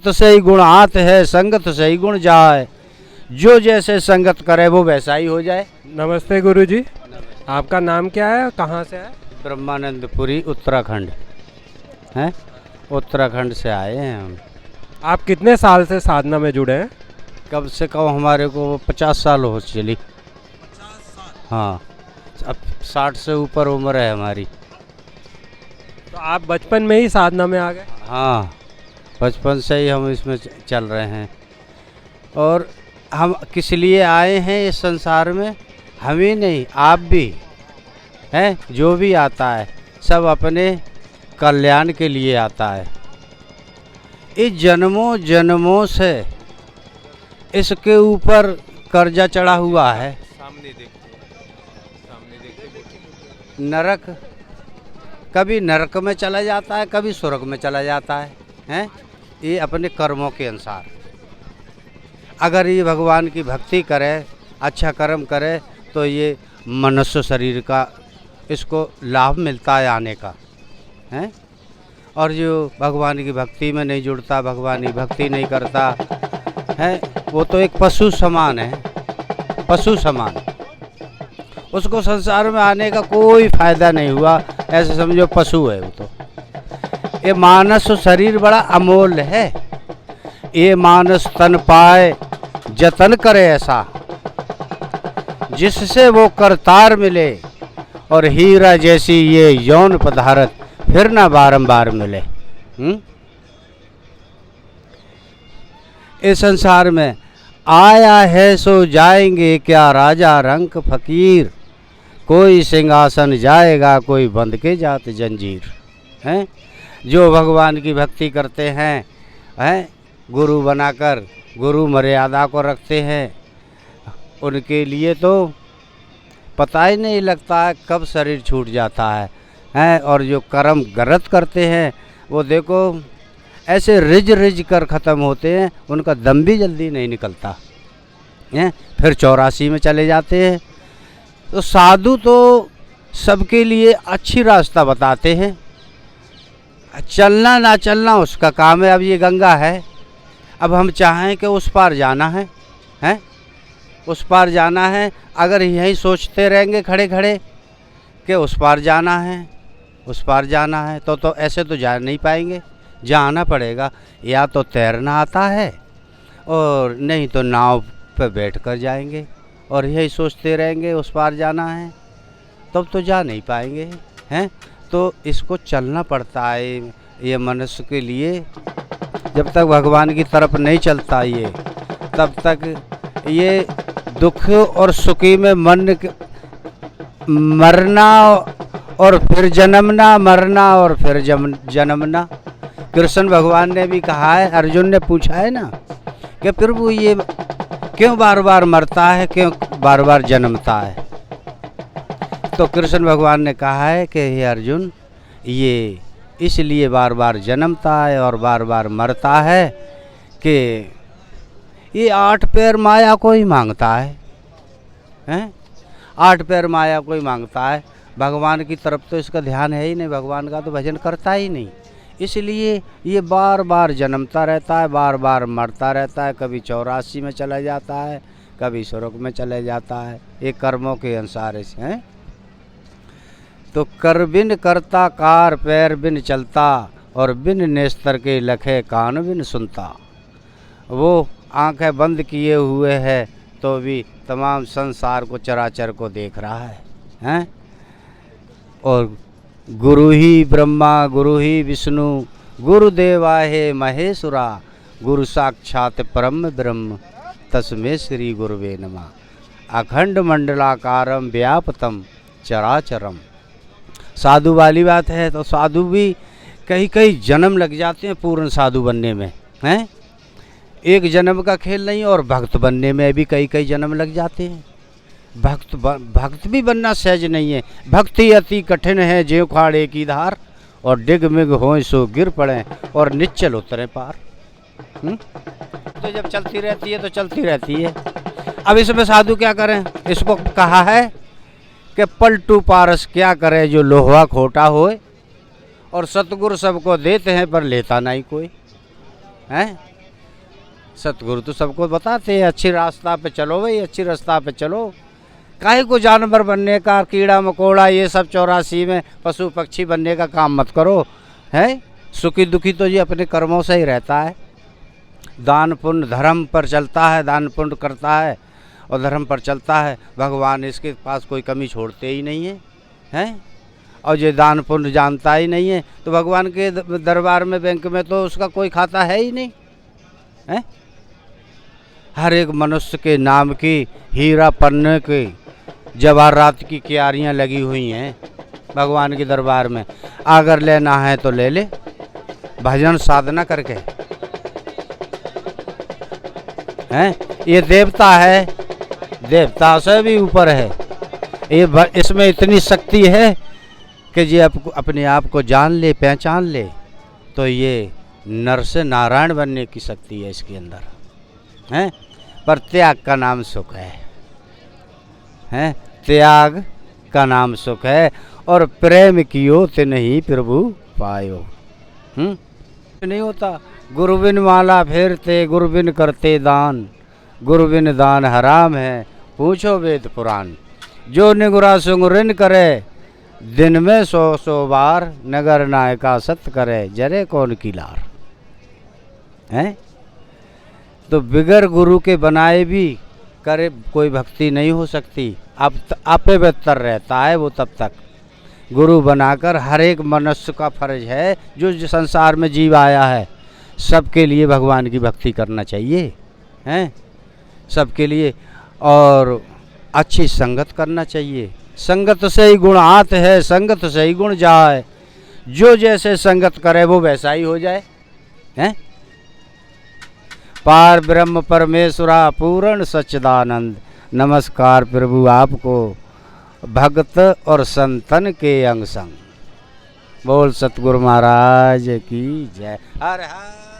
तो सही गुण आत है, संगत सही गुण जाए। जो जैसे संगत करे वो वैसा ही हो जाए। नमस्ते गुरुजी। आपका नाम क्या है, कहाँ से है? ब्रह्मानंदपुरी उत्तराखंड है, उत्तराखंड से आए हैं हम। आप कितने साल से साधना में जुड़े हैं? कब से कब हमारे को 50 साल हो चली। हाँ, अब 60 से ऊपर उम्र है हमारी। तो आप बचपन में ही साधना में आ गए? हाँ, बचपन से ही हम इसमें चल रहे हैं। और हम किस लिए आए हैं इस संसार में? हम ही नहीं, आप भी हैं। जो भी आता है सब अपने कल्याण के लिए आता है। इस जन्मों जन्मों से इसके ऊपर कर्जा चढ़ा हुआ है। सामने देखो, नरक, कभी नरक में चला जाता है, कभी स्वर्ग में चला जाता है, हैं? ये अपने कर्मों के अनुसार। अगर ये भगवान की भक्ति करे, अच्छा कर्म करे, तो ये मनुष्य शरीर का इसको लाभ मिलता है आने का, हैं? और जो भगवान की भक्ति में नहीं जुड़ता, भगवान की भक्ति नहीं करता है, वो तो एक पशु समान है, पशु समान। उसको संसार में आने का कोई फायदा नहीं हुआ, ऐसे समझो पशु है वो तो। ये मानस शरीर बड़ा अमूल्य है। ये मानस तन पाए जतन करे ऐसा, जिससे वो करतार मिले, और हीरा जैसी ये यौन पदार्थ फिर ना बारंबार मिले। इस संसार में आया है सो जाएंगे क्या, राजा रंक फकीर। कोई सिंहासन जाएगा, कोई बंध के जात जंजीर। हैं? जो भगवान की भक्ति करते हैं, गुरु बनाकर गुरु मर्यादा को रखते हैं, उनके लिए तो पता ही नहीं लगता है कब शरीर छूट जाता है। और जो कर्म गलत करते हैं वो देखो ऐसे रिज रिज कर ख़त्म होते हैं, उनका दम भी जल्दी नहीं निकलता है, फिर 84 में चले जाते हैं। तो साधु तो सबके लिए अच्छी रास्ता बताते हैं, चलना ना चलना उसका काम है। अब ये गंगा है, अब हम चाहें कि उस पार जाना है, हैं? उस पार जाना है। अगर यहीं सोचते रहेंगे खड़े खड़े कि उस पार जाना है, उस पार जाना है, तो ऐसे तो जा नहीं पाएंगे। जाना पड़ेगा। या तो तैरना आता है, और नहीं तो नाव पे बैठ कर जाएंगे, और यही सोचते रहेंगे उस पार जाना है, तब तो जा नहीं पाएंगे, हैं? तो इसको चलना पड़ता है ये मनुष्य के लिए। जब तक भगवान की तरफ नहीं चलता ये, तब तक ये दुख और सुखी में मन मरना और फिर जन्मना, मरना और फिर जन्मना। कृष्ण भगवान ने भी कहा है, अर्जुन ने पूछा है ना कि प्रभु ये क्यों बार बार मरता है, क्यों बार बार जन्मता है? तो कृष्ण भगवान ने कहा है कि हे अर्जुन, ये इसलिए बार बार जन्मता है और बार बार मरता है कि ये 8 पैर माया को ही मांगता है, हैं? 8 पैर माया को ही मांगता है। भगवान की तरफ तो इसका ध्यान है ही नहीं, भगवान का तो भजन करता ही नहीं। इसलिए ये बार बार जन्मता रहता है, बार बार मरता रहता है। कभी 84 में चला जाता है, कभी स्वर्ग में चले जाता है। ये कर्मों के अनुसार ऐसे हैं। तो कर बिन करता कार, पैर बिन चलता, और बिन नेस्तर के लखे कान बिन सुनता। वो आंखें बंद किए हुए है तो भी तमाम संसार को, चराचर को देख रहा है, हैं? और गुरु ही ब्रह्मा, गुरु ही विष्णु, गुरुदेवा है महेश्वरा, गुरु साक्षात परम ब्रह्म, तस्मै श्री गुरुवे नमः। अखंड मंडलाकारम व्यापतम चराचरम। साधु वाली बात है। तो साधु भी कई कई जन्म लग जाते हैं पूर्ण साधु बनने में, हैं? एक जन्म का खेल नहीं, और भक्त बनने में भी कई कई जन्म लग जाते हैं। भक्त भी बनना सहज नहीं है। भक्ति अति कठिन है, ज्यों खाड़े की धार, और डिग मिग हों सो गिर पड़े, और निश्चल उतरे पार। तो जब चलती रहती है तो चलती रहती है। अब इसमें साधु क्या करें? इसको कहा है कि पलटू पारस क्या करे जो लोहा खोटा होए, और सतगुरु सबको देते हैं पर लेता नहीं कोई, हैं? सतगुरु तो सबको बताते हैं अच्छी रास्ता पे चलो भाई, अच्छी रास्ता पे चलो। काहे को जानवर बनने का, कीड़ा मकोड़ा ये सब 84 में पशु पक्षी बनने का काम मत करो। हैं सुखी दुखी तो ये अपने कर्मों से ही रहता है। दान पुण्य धर्म पर चलता है, दान पुण्य करता है और धर्म पर चलता है। भगवान इसके पास कोई कमी छोड़ते ही नहीं है। हैं और ये दान पुण्य जानता ही नहीं है तो भगवान के दरबार में, बैंक में तो उसका कोई खाता है ही नहीं है। हर एक मनुष्य के नाम की हीरा पन्ने के जवाहरात की क्यारियाँ लगी हुई हैं भगवान के दरबार में। अगर लेना है तो ले ले, भजन साधना करके। हैं ये देवता है, देवता से भी ऊपर है। ये इसमें इतनी शक्ति है कि ये अपने आप को जान ले, पहचान ले तो ये नर से नारायण बनने की शक्ति है इसके अंदर। हैं पर त्याग का नाम सुख है। हैं त्याग का नाम सुख है और प्रेम कियो ते नहीं प्रभु पायो। नहीं होता। गुरु बिन माला फेरते, गुरु बिन करते दान, गुरु बिन दान हराम है पूछो वेद पुराण। जो निगुरा सुंगरिन करे, दिन में 100 बार, नगर नायका सत करे, जरे कौन की लार। हैं तो बिगर गुरु के बनाए भी करे कोई भक्ति नहीं हो सकती। अब आपे बेहतर रहता है वो तब तक। गुरु बनाकर हर एक मनुष्य का फर्ज है जो संसार में जीव आया है, सबके लिए भगवान की भक्ति करना चाहिए। हैं सबके लिए, और अच्छी संगत करना चाहिए। संगत से ही गुण आते है, संगत से ही गुण जाए। जो जैसे संगत करे वो वैसा ही हो जाए। हैं पार ब्रह्म परमेश्वरा पूर्ण सच्चिदानंद। नमस्कार प्रभु आपको, भक्त और संतन के अंग संग। बोल सतगुरु महाराज की जय। हर हर।